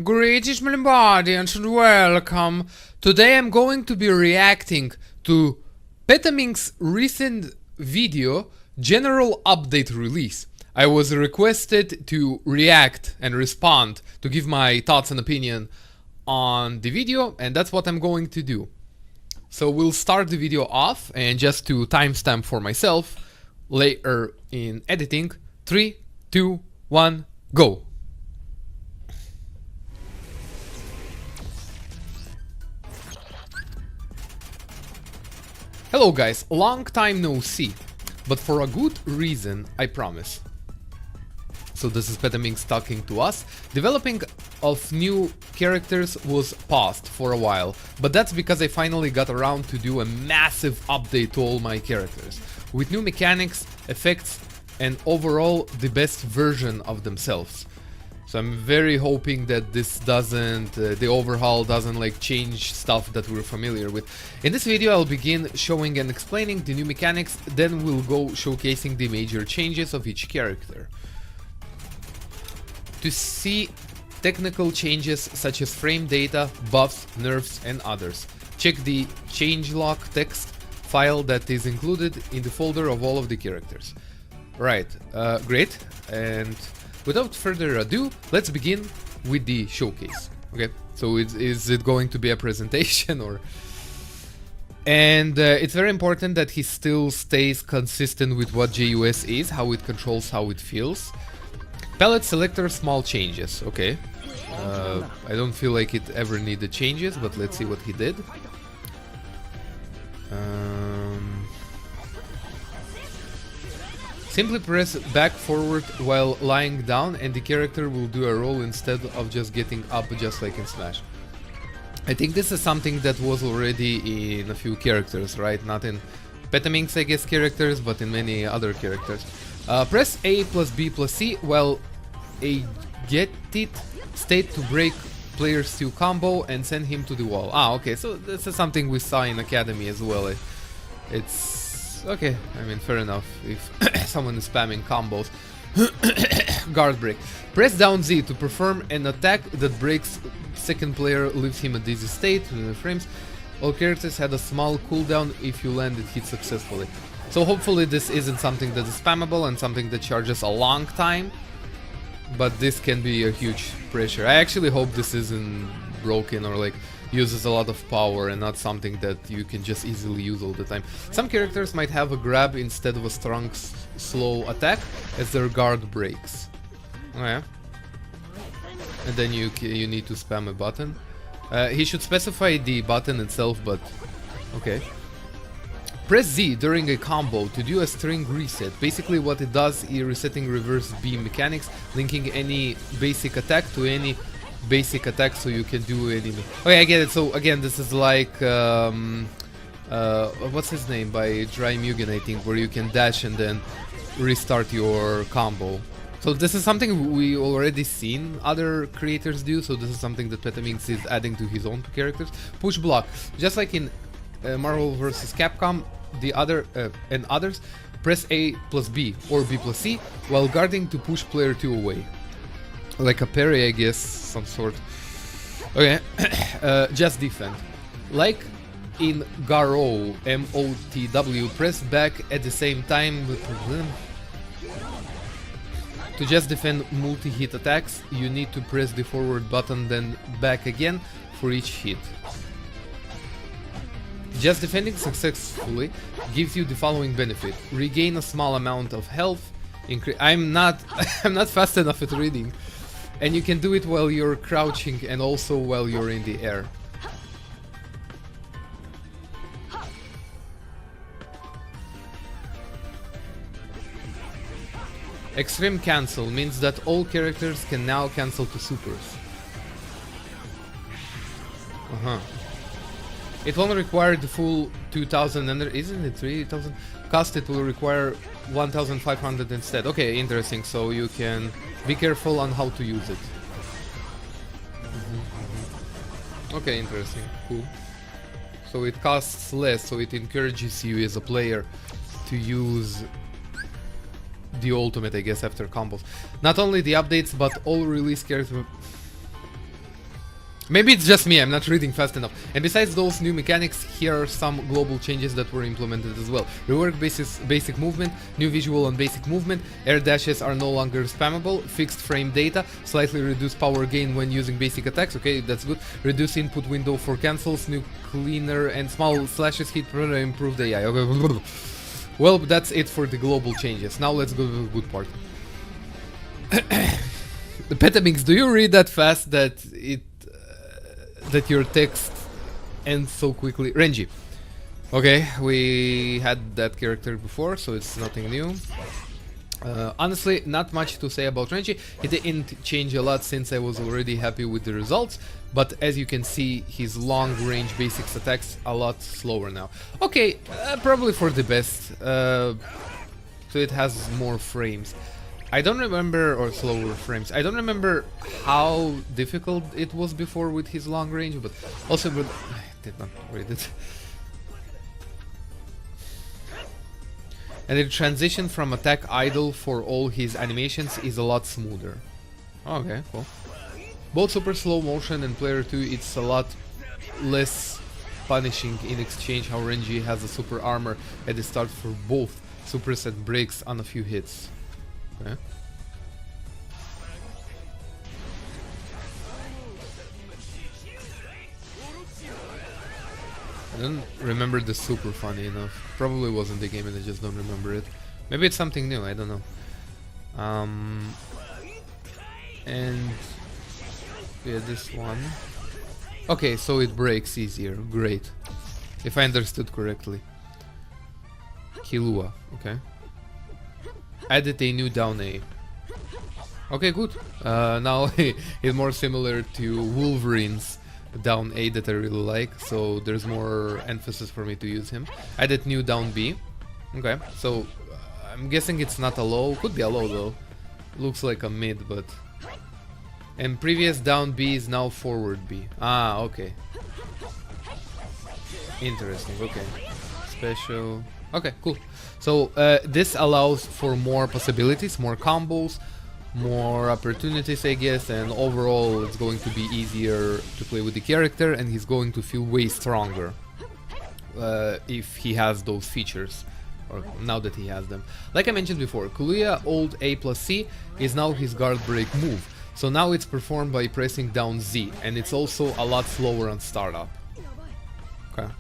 Greetings, my audience, and welcome. Today I'm going to be reacting to Petamink's recent video, General Update Release. I was requested to react and respond to give my thoughts and opinion on the video, and that's what I'm going to do. So we'll start the video off, and just to timestamp for myself, later in editing, 3, 2, 1, go. Hello guys, long time no see, but for a good reason, I promise. So this is Petamink's talking to us. Developing of new characters was paused for a while, but that's because I finally got around to do a massive update to all my characters, with new mechanics, effects, and overall the best version of themselves. So I'm very hoping that this doesn't, the overhaul doesn't like change stuff that we're familiar with. In this video I'll begin showing and explaining the new mechanics, then we'll go showcasing the major changes of each character. To see technical changes such as frame data, buffs, nerfs and others, check the changelog text file that is included in the folder of all of the characters. Right, great, and without further ado, let's begin with the showcase. Okay, so is it going to be a presentation or... And it's very important that he still stays consistent with what JUS is, how it controls, how it feels. Palette selector, small changes, okay. I don't feel like it ever needed changes, but let's see what he did. Simply press back forward while lying down and the character will do a roll instead of just getting up, just like in Smash. I think this is something that was already in a few characters, right? Not in Petamink's, I guess, characters, but in many other characters. Press A plus B plus C while a get it state to break player's 2 combo and send him to the wall. Ah, okay, so this is something we saw in Academy as well. It's... okay, I mean, fair enough, if someone is spamming combos. Guard break. Press down Z to perform an attack that breaks second player, leaves him a dizzy state within the frames. All characters had a small cooldown if you landed hit successfully. So hopefully this isn't something that is spammable and something that charges a long time. But this can be a huge pressure. I actually hope this isn't broken or like uses a lot of power and not something that you can just easily use all the time. Some characters might have a grab instead of a strong slow attack as their guard breaks. Oh yeah. And then you need to spam a button. He should specify the button itself, but okay. Press Z during a combo to do a string reset. Basically what it does is resetting reverse B mechanics, linking any basic attack to any basic attack so you can do any... Okay, I get it. So again, this is like what's his name by Dry Mugen, I think, where you can dash and then restart your combo. So this is something we already seen other creators do, so this is something that Petamink's is adding to his own characters. Push block, just like in Marvel vs. Capcom, the other and others, press A plus B or B plus C while guarding to push player 2 away. Like a parry, I guess, some sort. Okay, just defend. Like in Garo, MOTW, press back at the same time. To just defend multi-hit attacks, you need to press the forward button, then back again for each hit. Just defending successfully gives you the following benefit: regain a small amount of health. I'm not fast enough at reading. And you can do it while you're crouching and also while you're in the air. Extreme cancel means that all characters can now cancel to supers. It won't require the full 2000 and isn't it 3000 cost? It will require 1500 instead. Okay, interesting. So you can be careful on how to use it. Okay, interesting. Cool. So it costs less, so it encourages you as a player to use the ultimate, I guess, after combos. Not only the updates, but all release characters. Maybe it's just me, I'm not reading fast enough. And besides those new mechanics, here are some global changes that were implemented as well. Rework basic movement, new visual on basic movement, air dashes are no longer spammable, fixed frame data, slightly reduced power gain when using basic attacks, okay, that's good. Reduce input window for cancels, new cleaner and small slashes hit improved AI. Okay. Well, that's it for the global changes. Now let's go to the good part. The Petamix, do you read that fast that that your text ends so quickly? Renji. Okay, we had that character before, so it's nothing new. Honestly, not much to say about Renji. He didn't change a lot since I was already happy with the results, but as you can see, his long-range basics attacks a lot slower now. Okay, probably for the best, so it has more frames. I don't remember, or slower frames, I don't remember how difficult it was before with his long range, but also, I did not read it. And the transition from attack idle for all his animations is a lot smoother. Okay, cool. Both super slow motion and player 2, it's a lot less punishing in exchange how Renji has a super armor at the start for both supers and breaks on a few hits. Okay. I don't remember the super, funny enough. Probably wasn't the game and I just don't remember it. Maybe it's something new, I don't know. And yeah, this one. Okay, so it breaks easier. Great. If I understood correctly. Killua, okay. Added a new down A. Okay, good. Now it's more similar to Wolverine's down A that I really like, so there's more emphasis for me to use him. Added new down B. Okay, so I'm guessing it's not a low. Could be a low though. Looks like a mid, but... And previous down B is now forward B. Ah, okay. Interesting, okay. Special... Okay, cool. So this allows for more possibilities, more combos, more opportunities, I guess, and overall it's going to be easier to play with the character, and he's going to feel way stronger if he has those features, or now that he has them. Like I mentioned before, Killua old A plus C is now his guard break move, so now it's performed by pressing down Z, and it's also a lot slower on startup. Okay.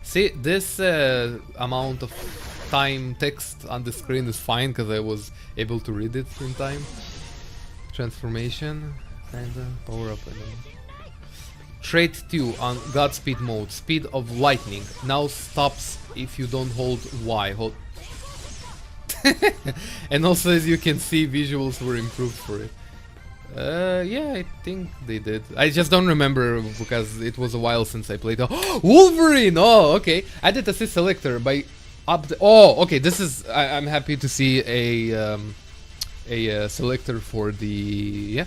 See, this amount of time text on the screen is fine because I was able to read it in time. Transformation, kinda, power up. Trait 2 on Godspeed mode, speed of lightning, now stops if you don't hold Y. And also, as you can see, visuals were improved for it. Yeah, I think they did. I just don't remember because it was a while since I played. Oh, Wolverine! Oh, okay. Added assist selector by up the... Oh, okay. This is... I'm happy to see a selector for the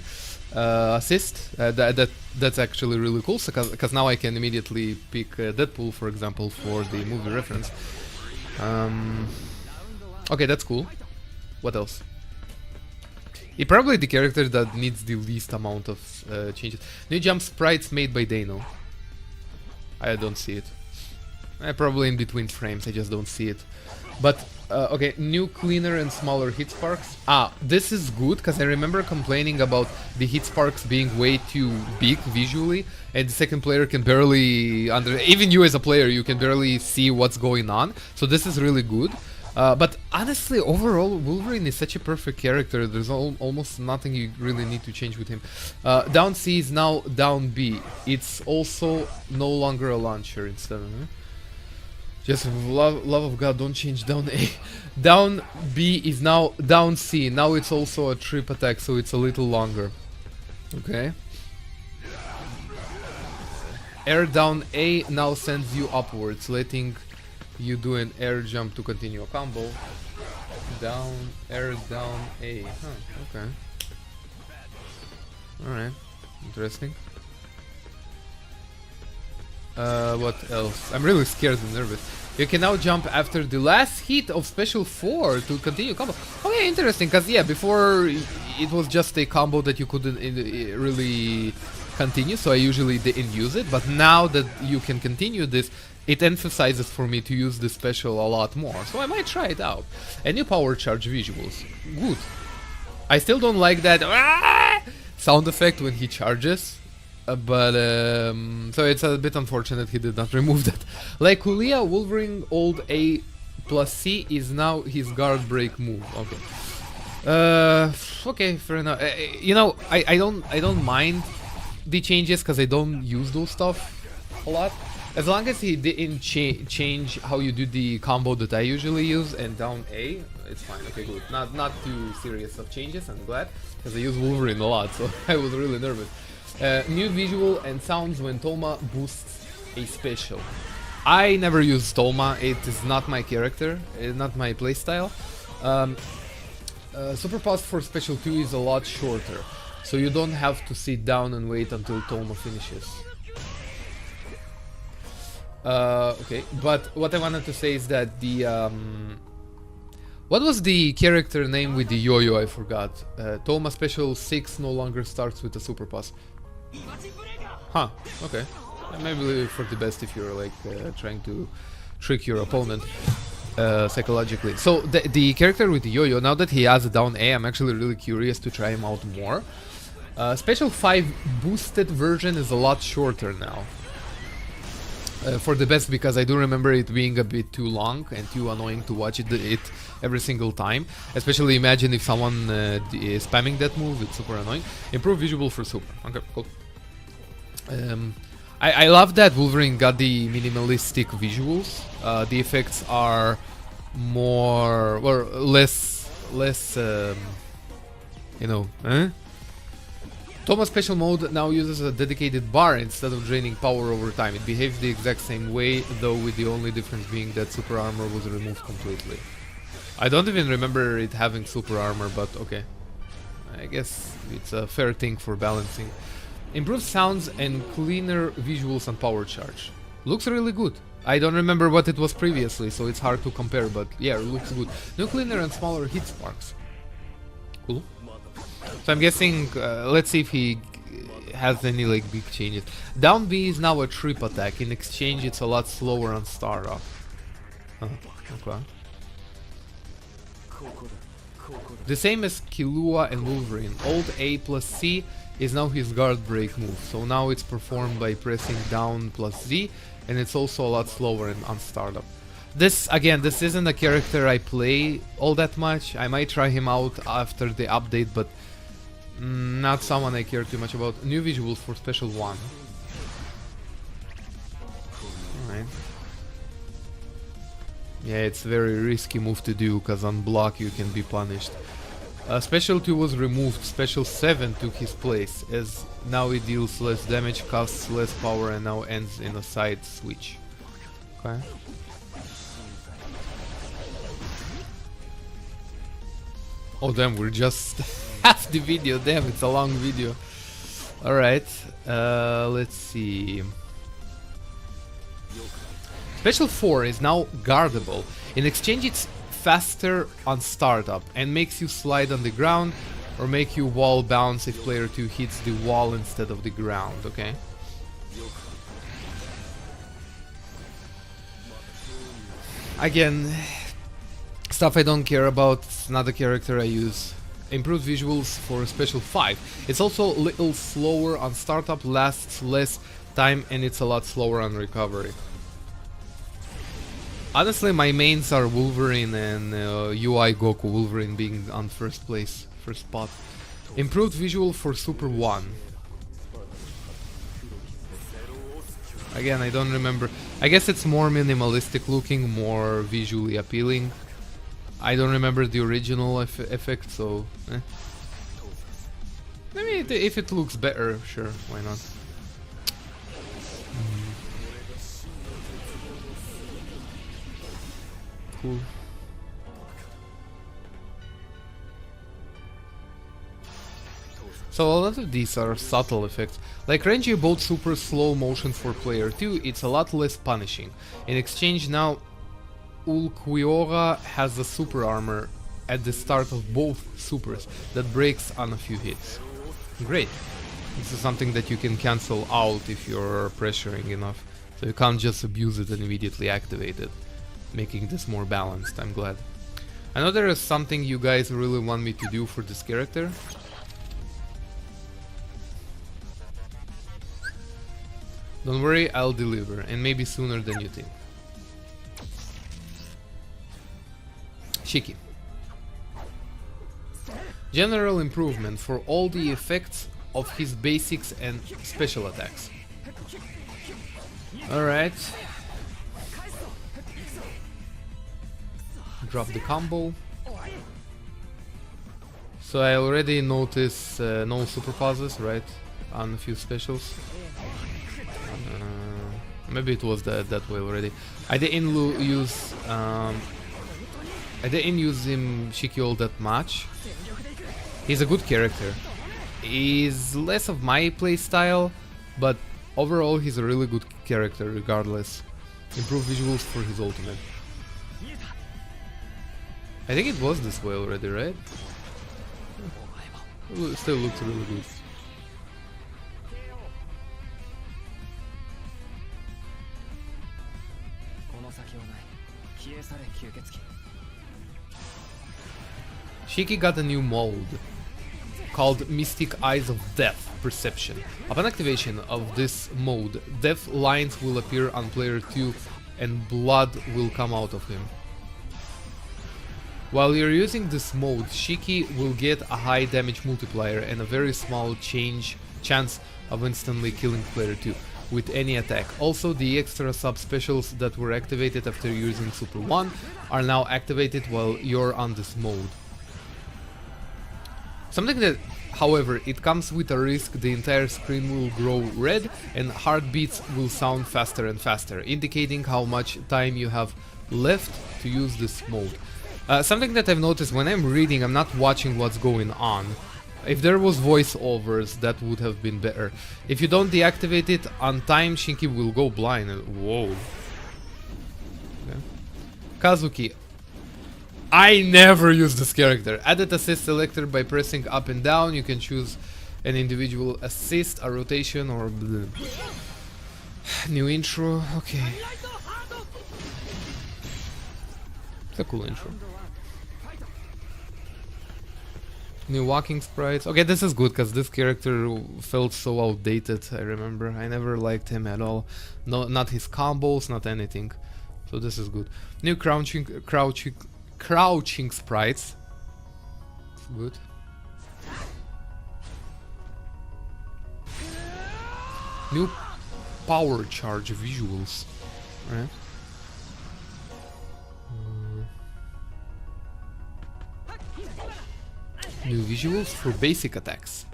assist. That's actually really cool. Because now I can immediately pick Deadpool, for example, for the movie reference. Okay, that's cool. What else? He probably the character that needs the least amount of changes. New jump sprites made by Dano. I don't see it. Probably in between frames, I just don't see it. But, okay, new cleaner and smaller hit sparks. Ah, this is good, because I remember complaining about the hit sparks being way too big visually, and the second player can barely, even you as a player, you can barely see what's going on. So this is really good. But honestly, overall, Wolverine is such a perfect character. There's almost nothing you really need to change with him. Down C is now down B. It's also no longer a launcher instead. Just love of God, don't change down A. Down B is now down C. Now it's also a trip attack, so it's a little longer. Okay. Air down A now sends you upwards, letting you do an air jump to continue a combo. Down, air down A. Huh, okay. Alright, interesting. What else? I'm really scared and nervous. You can now jump after the last hit of special 4 to continue combo. Okay, interesting, because yeah, before it was just a combo that you couldn't really continue, so I usually didn't use it, but now that you can continue this, it emphasizes for me to use the special a lot more, so I might try it out. And new power charge visuals. Good. I still don't like that sound effect when he charges. But so it's a bit unfortunate he did not remove that. Like Kulia, Wolverine Old A plus C is now his guard break move. Okay. Okay, fair enough. You know, I don't mind the changes because I don't use those stuff a lot. As long as he didn't change how you do the combo that I usually use and down A, it's fine. Okay, good. Not too serious of changes. I'm glad because I use Wolverine a lot, so I was really nervous. New visual and sounds when Toma boosts a special. I never use Toma, it is not my character, it's not my playstyle. Super pause for special 2 is a lot shorter, so you don't have to sit down and wait until Toma finishes. Okay, but what I wanted to say is that the... what was the character name with the yo-yo? I forgot. Toma special 6 no longer starts with a super pass. Huh, okay. Maybe for the best if you're like trying to trick your opponent psychologically. So the character with the yo-yo, now that he has a down A, I'm actually really curious to try him out more. Special 5 boosted version is a lot shorter now. For the best, because I do remember it being a bit too long and too annoying to watch it every single time. Especially imagine if someone is spamming that move, it's super annoying. Improve visual for super. Okay, cool. I love that Wolverine got the minimalistic visuals. The effects are more, or less, you know, Toma special mode now uses a dedicated bar instead of draining power over time. It behaves the exact same way, though with the only difference being that super armor was removed completely. I don't even remember it having super armor, but okay. I guess it's a fair thing for balancing. Improved sounds and cleaner visuals and power charge. Looks really good. I don't remember what it was previously, so it's hard to compare, but yeah, it looks good. New cleaner and smaller hit sparks. Cool. So I'm guessing, let's see if he has any like big changes. Down B is now a trip attack. In exchange, it's a lot slower on startup. Okay. The same as Killua and Wolverine. Old A plus C is now his guard break move. So now it's performed by pressing down plus Z, and it's also a lot slower on startup. This, again, this isn't a character I play all that much. I might try him out after the update, but not someone I care too much about. New visuals for special 1. Alright. Yeah, it's a very risky move to do, because on block you can be punished. Special 2 was removed, special 7 took his place, as now it deals less damage, costs less power, and now ends in a side switch. Okay. Oh damn, we're just half the video, damn, it's a long video. Alright, let's see. Special 4 is now guardable. In exchange it's faster on startup and makes you slide on the ground or make you wall bounce if player 2 hits the wall instead of the ground, okay? Again, stuff I don't care about, it's not a character I use. Improved visuals for special 5. It's also a little slower on startup, lasts less time, and it's a lot slower on recovery. Honestly, my mains are Wolverine and UI Goku, Wolverine being on first spot. Improved visual for Super 1. Again, I don't remember. I guess it's more minimalistic looking, more visually appealing. I don't remember the original effect, so... Maybe if it looks better, sure, why not? Cool. So a lot of these are subtle effects. Like Renji both super slow motion for player 2, it's a lot less punishing. In exchange now Ulquiorra has a super armor at the start of both supers that breaks on a few hits. Great. This is something that you can cancel out if you're pressuring enough. So you can't just abuse it and immediately activate it, making this more balanced. I'm glad. I know there is something you guys really want me to do for this character. Don't worry, I'll deliver, and maybe sooner than you think. Shiki. General improvement for all the effects of his basics and special attacks. Alright. Drop the combo. So I already noticed no super pauses, right? On a few specials. Maybe it was that way already. I didn't use him Shiki all that much. He's a good character. He's less of my playstyle, but overall he's a really good character regardless. Improved visuals for his ultimate. I think it was this way already, right? It still looks really good. Shiki got a new mode called Mystic Eyes of Death Perception. Upon activation of this mode, death lines will appear on player 2 and blood will come out of him. While you're using this mode, Shiki will get a high damage multiplier and a very small chance of instantly killing player 2 with any attack. Also, the extra sub-specials that were activated after using Super 1 are now activated while you're on this mode. Something that, however, it comes with a risk. The entire screen will grow red and heartbeats will sound faster and faster, indicating how much time you have left to use this mode. Something that I've noticed when I'm reading, I'm not watching what's going on. If there was voiceovers, that would have been better. If you don't deactivate it on time, Shiki will go blind. Whoa. Okay. Kazuki. I never use this character. Added assist selector by pressing up and down. You can choose an individual assist, a rotation, or new intro. Okay. It's a cool intro. New walking sprites. Okay, this is good because this character felt so outdated. I remember I never liked him at all. No, not his combos, not anything. So this is good. New crouching sprites. It's good. New power charge visuals. Right. New visuals for basic attacks.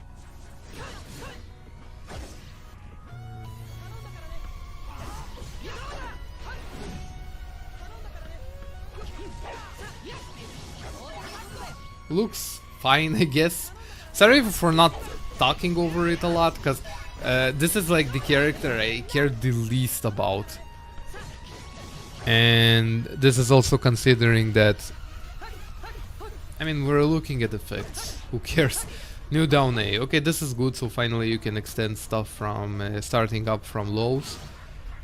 Looks fine, I guess. Sorry for not talking over it a lot, because this is like the character I care the least about. And this is also considering that, I mean, we're looking at effects. Who cares? New down A. Okay, this is good, so finally you can extend stuff from starting up from lows.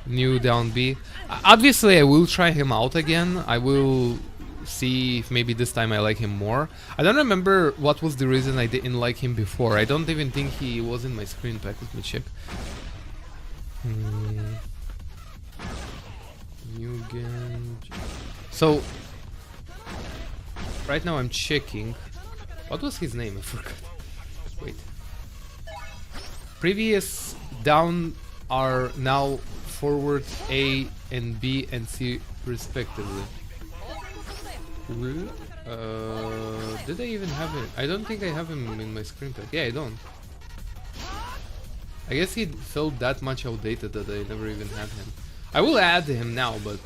New down B. Obviously I will try him out again. I will see if maybe this time I like him more. I don't remember what was the reason I didn't like him before. I don't even think he was in my screen pack. Let me check. Mugen. So right now I'm checking. What was his name? I forgot. Wait. Previous down are now forward A and B and C respectively. Did I even have him? I don't think I have him in my screen pack. Yeah, I don't. I guess he felt that much outdated that I never even had him. I will add him now, but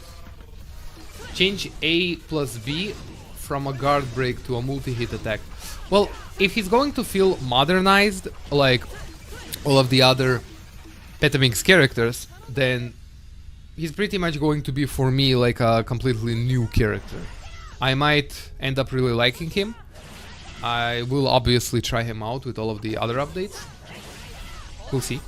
change A plus B from a guard break to a multi-hit attack. Well, if he's going to feel modernized like all of the other Petamix characters, then he's pretty much going to be for me like a completely new character. I might end up really liking him. I will obviously try him out with all of the other updates. We'll see.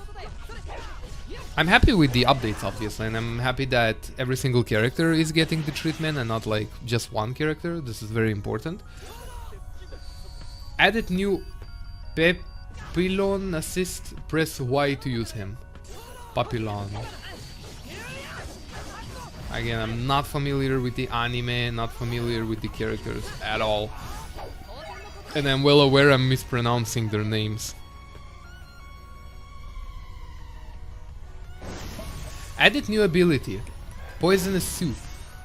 I'm happy with the updates, obviously, and I'm happy that every single character is getting the treatment and not like just one character. This is very important. Added new Papillon assist. Press Y to use him. Papillon. Again, I'm not familiar with the anime, not familiar with the characters at all. And I'm well aware I'm mispronouncing their names. Added new ability. Poisonous Soup.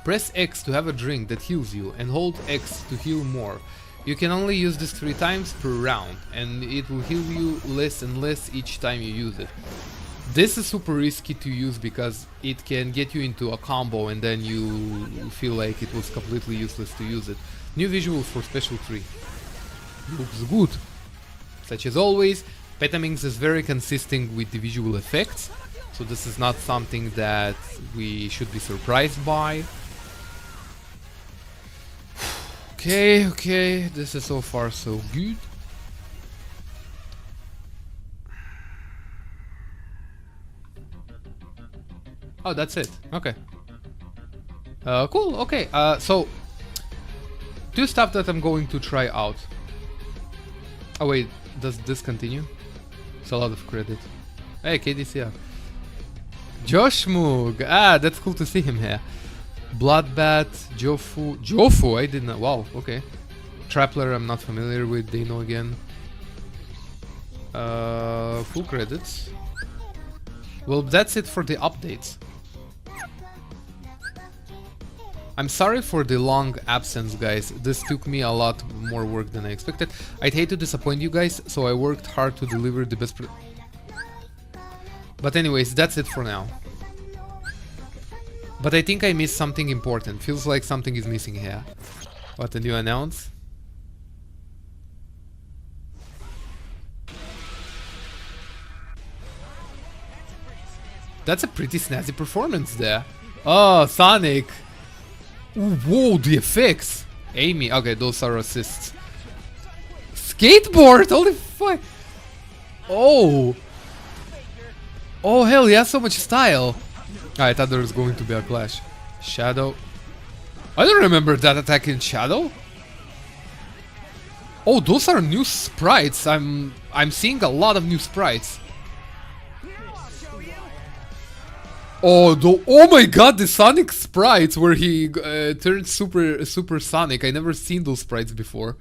Press X to have a drink that heals you and hold X to heal more. You can only use this 3 times per round and it will heal you less and less each time you use it. This is super risky to use because it can get you into a combo and then you feel like it was completely useless to use it. New visuals for special 3. Looks good. Such as always, Petamings is very consistent with the visual effects, so this is not something that we should be surprised by. Okay, this is so far so good. Oh, that's it. Okay. Cool. Okay. So 2 stuff that I'm going to try out. Oh wait, does this continue? It's a lot of credit. Hey, KDC up. Josh Moog. Ah, that's cool to see him here. Bloodbath, Jofu. Jofu, I didn't know. Wow, okay. Trappler, I'm not familiar with. Dano again. Full credits. Well, that's it for the updates. I'm sorry for the long absence, guys. This took me a lot more work than I expected. I'd hate to disappoint you guys, so I worked hard to deliver the best. But anyways, that's it for now. But I think I missed something important. Feels like something is missing here. What did you announce? That's a pretty snazzy performance there. Oh, Sonic! Ooh, whoa, the effects! Amy, okay, those are assists. Skateboard! Holy fuck! Oh! Oh, hell, he has so much style! I thought there was going to be a clash. Shadow. I don't remember that attack in Shadow. Oh, those are new sprites. I'm seeing a lot of new sprites. Oh, oh my god, the Sonic sprites where he turned super Sonic. I never seen those sprites before.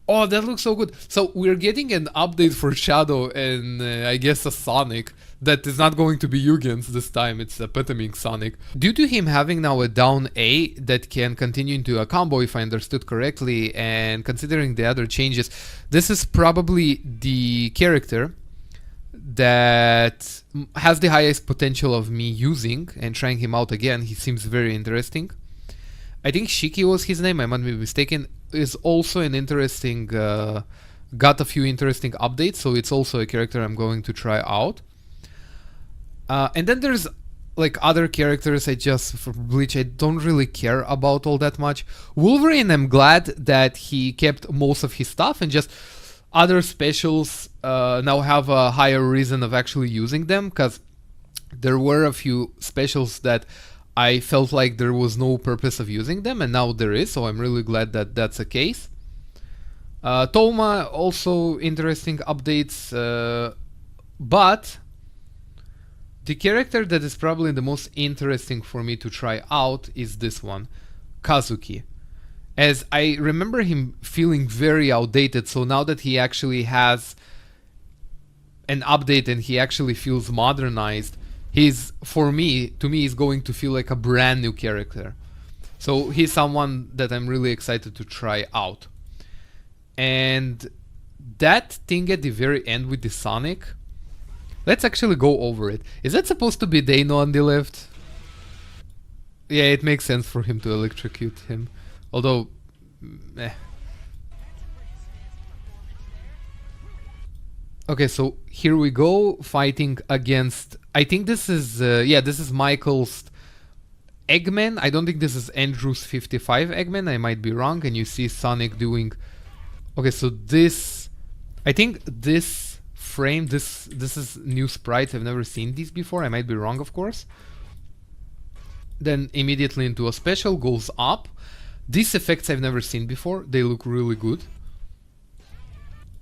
Oh, that looks so good. So we're getting an update for Shadow and I guess a Sonic that is not going to be Mugen's this time. It's a Petaming Sonic. Due to him having now a down A that can continue into a combo if I understood correctly, and considering the other changes, this is probably the character that has the highest potential of me using and trying him out again. He seems very interesting. I think Shiki was his name, I might be mistaken, is also an interesting, got a few interesting updates, so it's also a character I'm going to try out. And then there's like other characters for Bleach I don't really care about all that much. Wolverine, I'm glad that he kept most of his stuff and just other specials now have a higher reason of actually using them, because there were a few specials that I felt like there was no purpose of using them, and now there is, so I'm really glad that that's the case. Toma, also interesting updates, but the character that is probably the most interesting for me to try out is this one, Kazuki. As I remember him feeling very outdated, so now that he actually has an update and he actually feels modernized, he's, to me, is going to feel like a brand new character. So he's someone that I'm really excited to try out. And that thing at the very end with the Sonic, let's actually go over it. Is that supposed to be Dano on the left? Yeah, it makes sense for him to electrocute him. Although, Okay, so here we go, fighting against, I think this is, yeah, this is Michael's Eggman. I don't think this is Andrew's 55 Eggman. I might be wrong. And you see Sonic doing... Okay, so this... I think this frame, this is new sprites. I've never seen these before. I might be wrong, of course. Then immediately into a special, goes up. These effects I've never seen before. They look really good.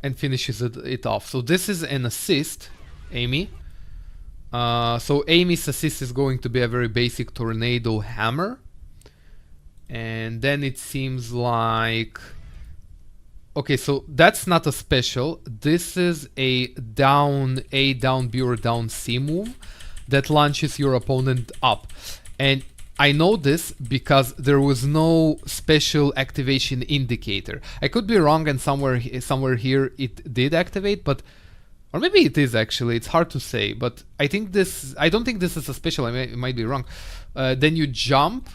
And finishes it off. So this is an assist, Amy. So Amy's assist is going to be a very basic tornado hammer. And then it seems like... Okay, so that's not a special. This is a down A, down B, or down C move that launches your opponent up. And I know this because there was no special activation indicator. I could be wrong, and somewhere here it did activate, but... Or maybe it is actually, it's hard to say, but I think this... I don't think this is a special, I might be wrong. Then you jump,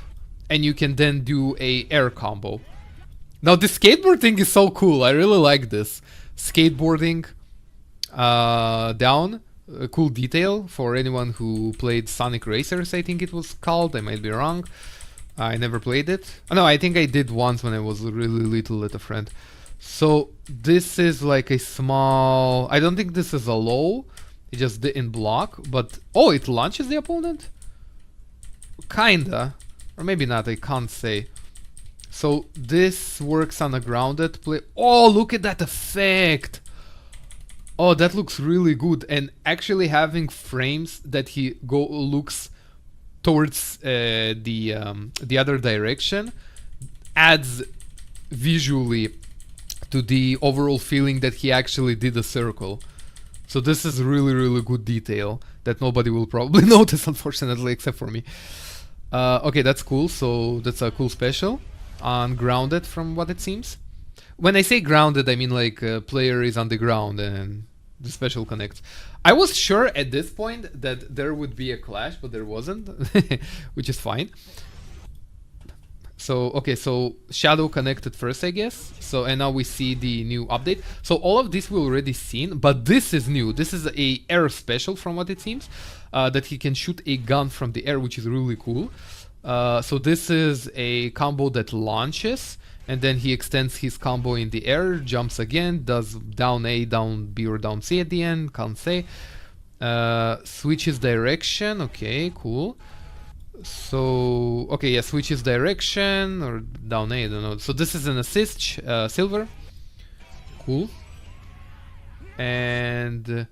and you can then do a air combo. Now the skateboard thing is so cool, I really like this. Skateboarding down, a cool detail for anyone who played Sonic Racers, I think it was called, I might be wrong. I never played it. Oh, no, I think I did once when I was really little at a friend. So this is like a small... I don't think this is a low, it just didn't block, but... Oh, it launches the opponent? Kinda. Or maybe not, I can't say. So this works on a grounded play. Oh, look at that effect! Oh, that looks really good. And actually having frames that he looks towards the other direction adds visually to the overall feeling that he actually did a circle. So this is really good detail that nobody will probably notice, unfortunately, except for me. Okay, that's cool. So that's a cool special. On grounded, from what it seems. When I say grounded, I mean like player is on the ground and the special connects. I was sure at this point that there would be a clash, but there wasn't, which is fine. So okay, so Shadow connected first, I guess. So and now we see the new update. So all of this we already seen, but this is new. This is a air special, from what it seems, that he can shoot a gun from the air, which is really cool. So this is a combo that launches, and then he extends his combo in the air, jumps again, does down A, down B, or down C at the end, can't say. Switches direction, okay, cool. So, okay, yeah, switches direction, or down A, I don't know. So this is an assist, silver. Cool. And,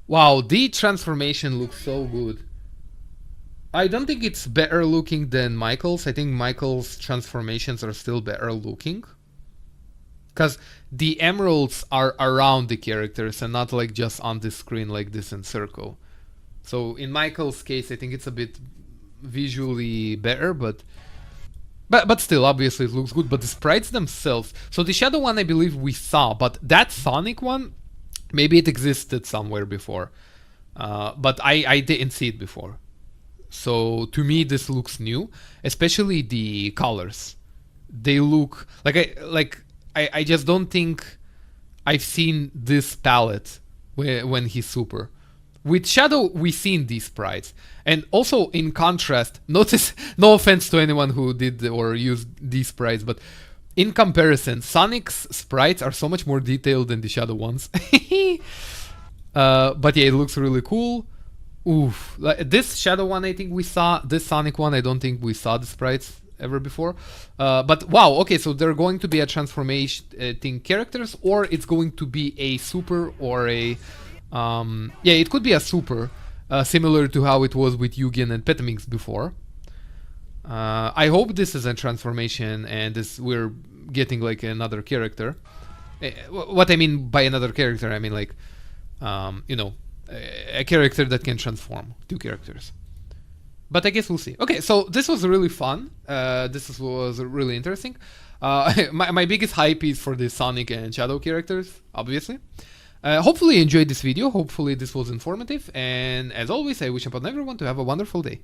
wow, the transformation looks so good. I don't think it's better looking than Michael's. I think Michael's transformations are still better looking. Because the emeralds are around the characters and not like just on the screen like this in circle. So in Michael's case, I think it's a bit visually better, but still, obviously it looks good. But the sprites themselves... So the Shadow one I believe we saw, but that Sonic one, maybe it existed somewhere before. But I didn't see it before. So to me this looks new, especially the colors. They look like I just don't think I've seen this palette when he's super. With Shadow we've seen these sprites, and also in contrast, notice, no offense to anyone who did or used these sprites, but in comparison, Sonic's sprites are so much more detailed than the Shadow ones. But yeah, it looks really cool. Oof, like this Shadow one I think we saw, this Sonic one I don't think we saw the sprites ever before. But wow, okay, so they're going to be a transformation thing characters, or it's going to be a super or a... yeah, it could be a super, similar to how it was with Mugen and Petamix before. I hope this is a transformation and we're getting like another character. What I mean by another character, I mean like, you know, a character that can transform, two characters. But I guess we'll see. Okay, so this was really fun. This was really interesting. My biggest hype is for the Sonic and Shadow characters, obviously. Hopefully you enjoyed this video. Hopefully this was informative. And as always, I wish upon everyone to have a wonderful day.